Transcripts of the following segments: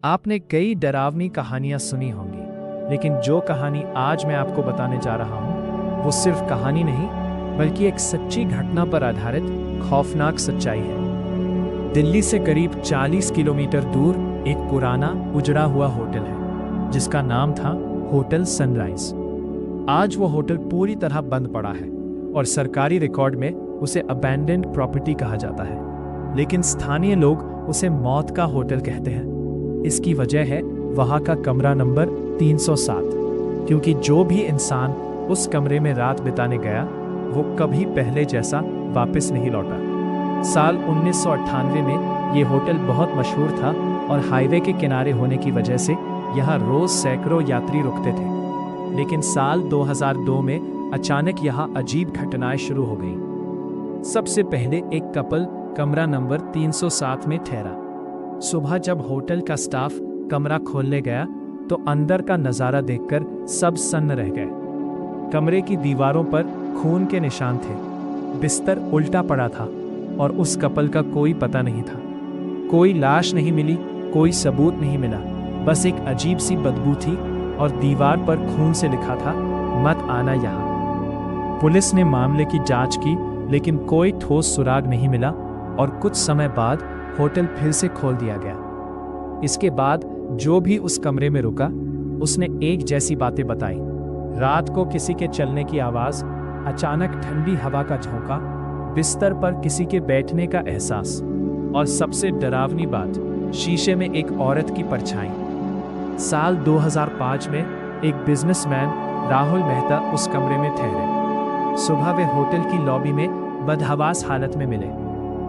आपने कई डरावनी कहानियां सुनी होंगी, लेकिन जो कहानी आज मैं आपको बताने जा रहा हूं, वो सिर्फ कहानी नहीं, बल्कि एक सच्ची घटना पर आधारित खौफनाक सच्चाई है। दिल्ली से करीब 40 किलोमीटर दूर एक पुराना उजड़ा हुआ होटल है, जिसका नाम था होटल सनराइज। आज वो होटल पूरी तरह बंद पड़ा है और सरकारी रिकॉर्ड में उसे अबैंडन्ड प्रॉपर्टी कहा जाता है, लेकिन स्थानीय लोग उसे मौत का होटल कहते हैं। इसकी वजह है वहां का कमरा नंबर 307, क्योंकि जो भी इंसान उस कमरे में रात बिताने गया, वो कभी पहले जैसा वापस नहीं लौटा। साल 1998 में ये होटल बहुत मशहूर था और हाईवे के किनारे होने की वजह से यहाँ रोज सैकड़ों यात्री रुकते थे। लेकिन साल 2002 में अचानक यहाँ अजीब घटनाएं शुरू हो गईं। सबसे पहले एक कपल कमरा नंबर 307 में ठहरा। सुबह जब होटल का स्टाफ कमरा खोलने गया तो अंदर का नजारा देखकर सब सन्न रह गए। कमरे की दीवारों पर खून के निशान थे, बिस्तर उल्टा पड़ा था और उस कपल का कोई पता नहीं था। कोई लाश नहीं मिली, कोई सबूत नहीं मिला, बस एक अजीब सी बदबू थी और दीवार पर खून से लिखा था, मत आना यहाँ। पुलिस ने मामले की जांच की, लेकिन कोई ठोस सुराग नहीं मिला और कुछ समय बाद होटल फिर से खोल दिया गया। इसके बाद जो भी उस कमरे में रुका, उसने एक जैसी बातें बताई। रात को किसी के चलने की आवाज, अचानक ठंडी हवा का झोंका, बिस्तर पर किसी के बैठने का एहसास और सबसे डरावनी बात, शीशे में एक औरत की परछाई। साल 2005 में एक बिजनेसमैन राहुल मेहता उस कमरे में ठहरे। सुबह वे होटल की लॉबी में बदहवास हालत में मिले।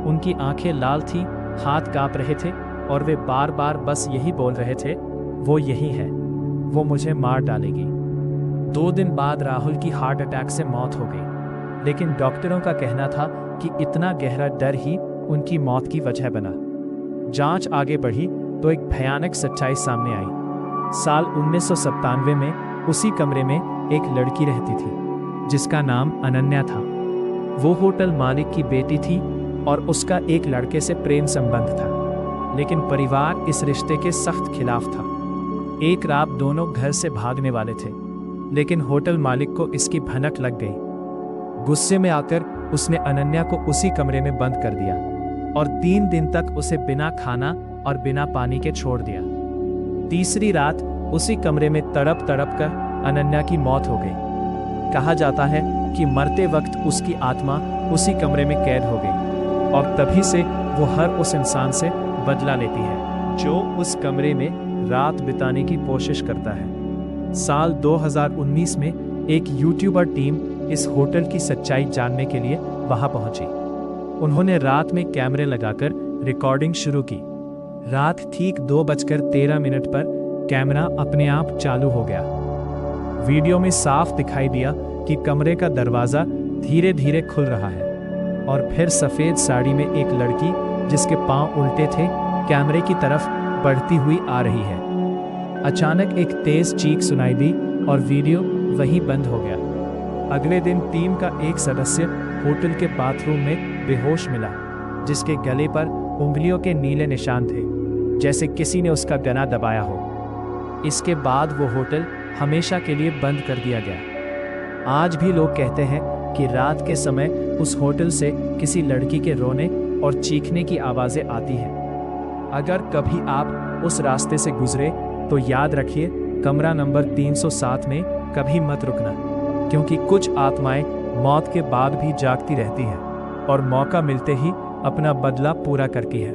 उनकी आंखें लाल थीं, हाथ कांप रहे थे और वे बार बार बस यही बोल रहे थे, वो यही है, वो मुझे मार डालेगी। 2 दिन बाद राहुल की हार्ट अटैक से मौत हो गई, लेकिन डॉक्टरों का कहना था कि इतना गहरा डर ही उनकी मौत की वजह बना। जांच आगे बढ़ी तो एक भयानक सच्चाई सामने आई। साल 1997 में उसी कमरे में एक लड़की रहती थी, जिसका नाम अनन्या था। वो होटल मालिक की बेटी थी और उसका एक लड़के से प्रेम संबंध था, लेकिन परिवार इस रिश्ते के सख्त खिलाफ था। एक रात दोनों घर से भागने वाले थे, लेकिन होटल मालिक को इसकी भनक लग गई। गुस्से में आकर उसने अनन्या को उसी कमरे में बंद कर दिया और 3 दिन तक उसे बिना खाना और बिना पानी के छोड़ दिया। तीसरी रात उसी कमरे में तड़प तड़प कर अनन्या की मौत हो गई। कहा जाता है कि मरते वक्त उसकी आत्मा उसी कमरे में कैद हो गई और तभी से वो हर उस इंसान से बदला लेती है जो उस कमरे में रात बिताने की कोशिश करता है। साल 2019 में एक यूट्यूबर टीम इस होटल की सच्चाई जानने के लिए वहां पहुंची। उन्होंने रात में कैमरे लगाकर रिकॉर्डिंग शुरू की। रात ठीक 2:13 पर कैमरा अपने आप चालू हो गया। वीडियो में साफ दिखाई दिया कि कमरे का दरवाजा धीरे धीरे खुल रहा है और फिर सफेद साड़ी में एक लड़की, जिसके पांव उल्टे थे, कैमरे की तरफ बढ़ती हुई आ रही है। अचानक एक तेज चीख सुनाई दी और वीडियो वहीं बंद हो गया। अगले दिन टीम का एक सदस्य होटल के बाथरूम में बेहोश मिला, जिसके गले पर उंगलियों के नीले निशान थे, जैसे किसी ने उसका गला दबाया हो। इसके बाद वो होटल हमेशा के लिए बंद कर दिया गया। आज भी लोग कहते हैं कि रात के समय उस होटल से किसी लड़की के रोने और चीखने की आवाजें आती हैं। अगर कभी आप उस रास्ते से गुजरे तो याद रखिए, कमरा नंबर 307 में कभी मत रुकना, क्योंकि कुछ आत्माएं मौत के बाद भी जागती रहती हैं और मौका मिलते ही अपना बदला पूरा करती हैं।